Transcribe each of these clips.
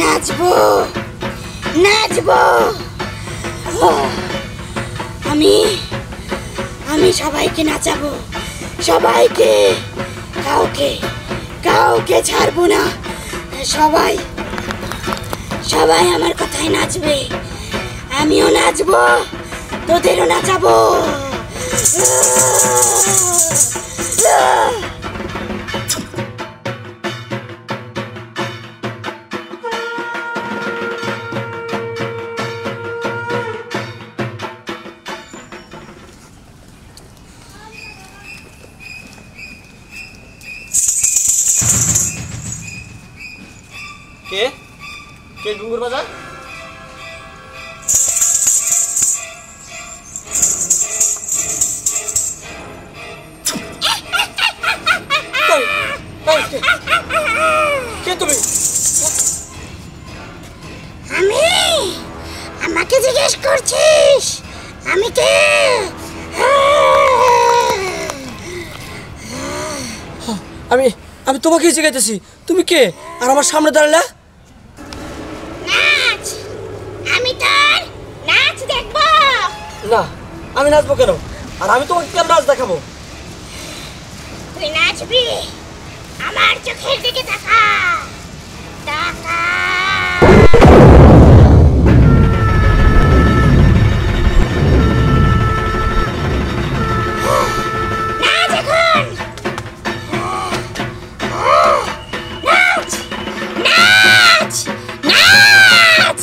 নাচবো নাচবো আমি আমি সবাইকে নাচাবো, সবাইকে, কাউকে কাউকে ছাড়বো না। সবাই সবাই আমার কথায় নাচবে, আমিও নাচবো, তোদেরও নাচাবো। কে কে ঘুঙুর বাজার? কে তুমি? আমি, আমাকে জিজ্ঞেস করছিস আমি কে? আমি আমি তোমাকে জিজ্ঞাসা, তুমি কে আর আমার সামনে দাঁড়ালে? নাচ, আমি তোর নাচ দেখবো। না, আমি নাচবো কেন? আর আমি তোমাকে কেন নাচ দেখাবো? তুই নাচবি, আমার চোখের দিকে তাকা, তাকা। নাচ এখন, নাচ নাচ নাচ।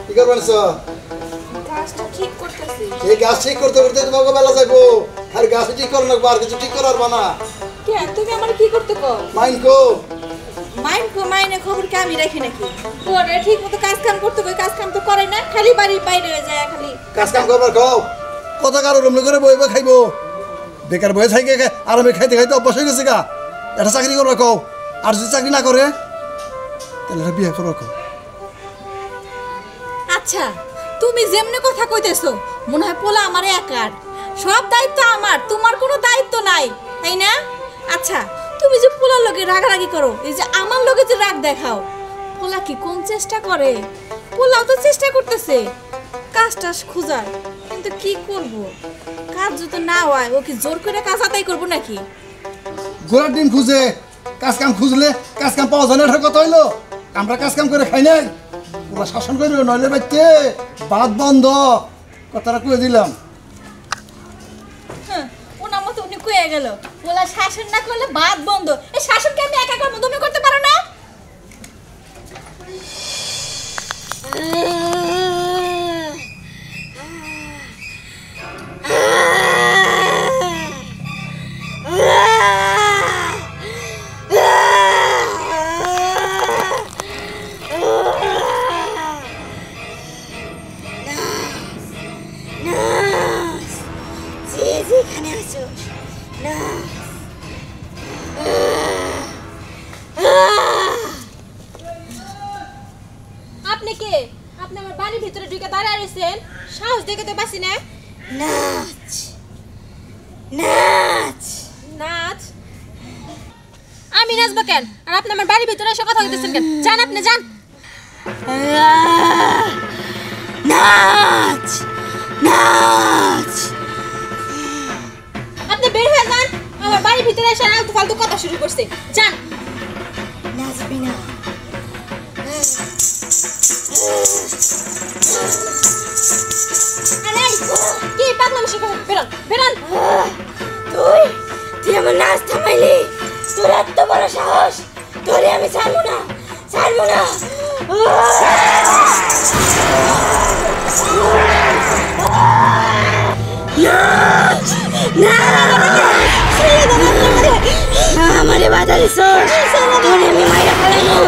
কি করবেন? গাছটা ঠিক করতেছি। এই গাছ ঠিক করতে করতে তোমাকে বেলা যাইবো। আর গাছ ঠিক করো না, আর কিছু ঠিক করার বানা। কে তুমি আমার কি করতে কও? মাইন কো মাইনে খবর কি আমি রাখি নাকি? ওরে ঠিক মতো কাজ কাম করতে কই, কাজ কাম তো করে না, খালি বাড়ির বাইরে হয়ে যায়। খালি কাজ কাম করবার কও। কথা কারো রুম করে বইবে খাইবো, বেকার বয়ে থাকি আরামে খাইতে খাইতে অভ্যাস হয়ে গেছে গা। এটা চাকরি করবা কও, আর যদি চাকরি না করে তাহলে বিয়ে করবা কও। আচ্ছা, তুমি যেমনে কথা কইতেছো মনে হয় পোলা আমার একার, সব দায়িত্ব আমার, তোমার কোনো দায়িত্ব নাই, তাই না? আচ্ছা, তুমি যে পোলার লগে রাগারাগি করো, এই যে আমার লগে যে রাগ দেখাও, পোলা কি কম চেষ্টা করে? পোলাও তো চেষ্টা করতেছে কাজটা খুঁজার, কিন্তু কি করব? কাজ যদি না হয় ও কি জোর করে কাজ আদায় করবো নাকি? ঘোড়ার ডিম খুঁজে কাজ কাম খুঁজলে কাজ কাম পাওয়া যায় না, কথা হইলো। আমরা কাজ কাম করে খাই নাই, ওরা শাসন করবে নইলে বাইতে বাদ বন্ধ। কথাটা কয়ে দিলাম। ওনার মতো উনি কয়ে গেল বলা শাসন না করলে বাদ বন্ধ। এই শাসনকে আমি একা করবো, তুমি করতে পারো না? যেখানে আছো না, আপনি কে? আপনি আমার বাড়ির ভিতরে ঢুকে দাঁড়িয়ে রয়েছেন, সাহস দেখে তো বাসি না। নাচ নাচ নাচ? আমি নাচবো কেন? আর আপনি আমার বাড়ির ভিতরে এসে কথা বলতেছেন কেন? যান, আপনি যান। নাচ নাচ। ভিতরে এসে আলতু ফালতু কথা শুরু করছে জান নাচবি না আরে কি পাগলামি শিখো বেরান বেরান তুই আমার নাচ থামাইলি তোর এত বড় সাহস তোরে আমি ছাড়বো না আমারে বাধা দিছ তোরে আমি মাইরা ফেলাইনো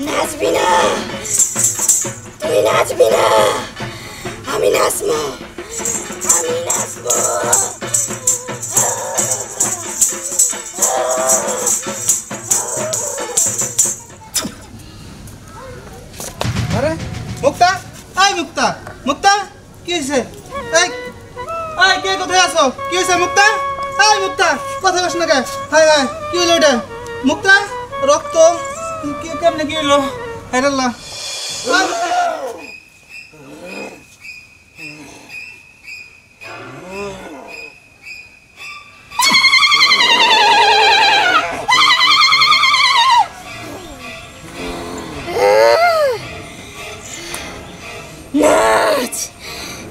নাচবি না তুই নাচবি না আমি নাচবো আরে মুক্তা মুক্তা কি হয়েছে এই কে কোথায় আছো কি হয়েছে মুক্তা মুক্তা কথা বস না কে হাই কি হলো এটা মুক্তা রক্ত কেমনে কি হলো হাইরাল্লাহ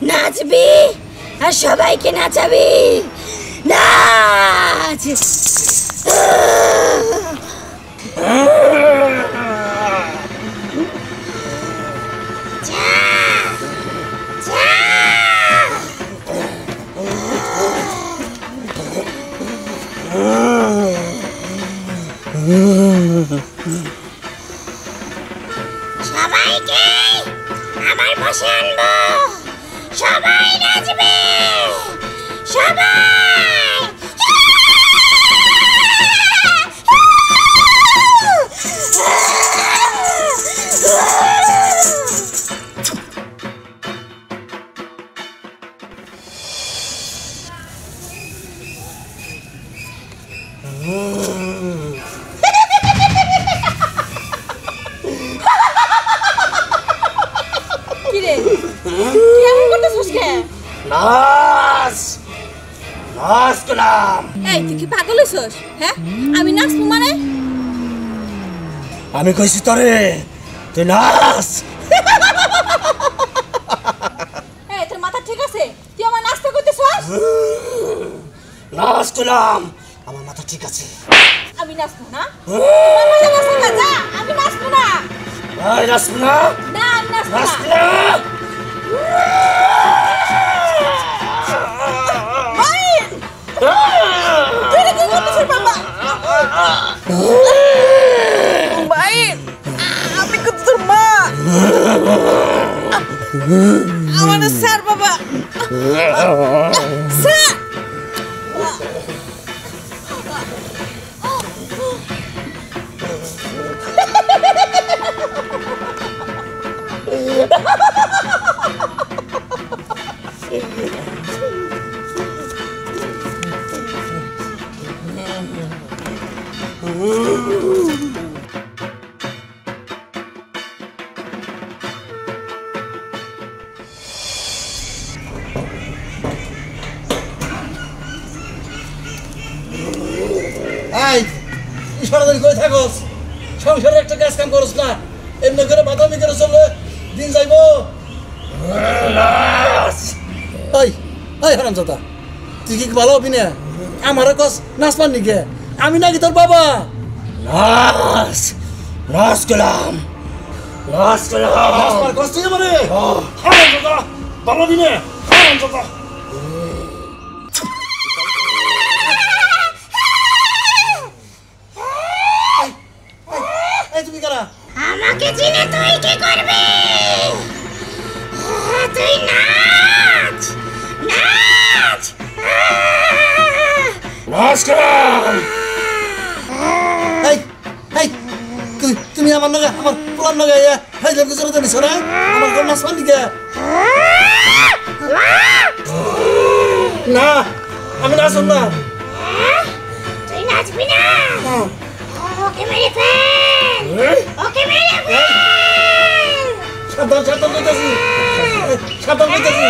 নাচবি আর সবাইকে নাচাবি নাচ সবাইকে আমার পাশে আনবো সবাই নাচবে সবাই কি রে কি এমন করতেছস কে নাচ করলাম। এই তুই কি পাগল হইছস হ্যাঁ আমি নাচবো মানে আমি কইছি তোরে তুই নাচ। এই তোর মাথা ঠিক আছে তুই আমার নাচতে করতেছস নাচ করলাম আমার মাথা ঠিক আছে। আমি নাচবো না তোমার মাথা নাচবে না যা আমি নাচবো না নাচবো না না আমি নাচবো নাচবো না না। তুই কি করতেছিস বাবা ভাই আমি কত তোর মা আমার স্যার বাবা স্যার এই সারাদিন কই থাকস সংসারে একটা কাজ কাম করস না এমনি করে বাদামি করে চললে দিন যাইবো। ওই ওই হারামজাদা তুই কি ভালো হবি না আমারও কস নাচ পাননি কে আমি নাকি তোর বাবা। নাচ নাচ করলাম নাচ করলাম। নাচ পার কস তুই আমারে হারামজাদা ভালো দিনে হারামজাদা। এই তুমি কারা আমাকে চিনে তুই কি করবি তুই নাচ নাচ নাচ করলাম। এই এই তুমি আমার নগে আমার পোলার নগে হাইলে কিছু জানিস না আমার কোন নাচ পানি কে না আমি নাচব না তুই নাচবি না ওকে মেরে ফেল ওকে মেরে ফেল সাবধান সাবধান কইতাছি সাবধান কইতাছি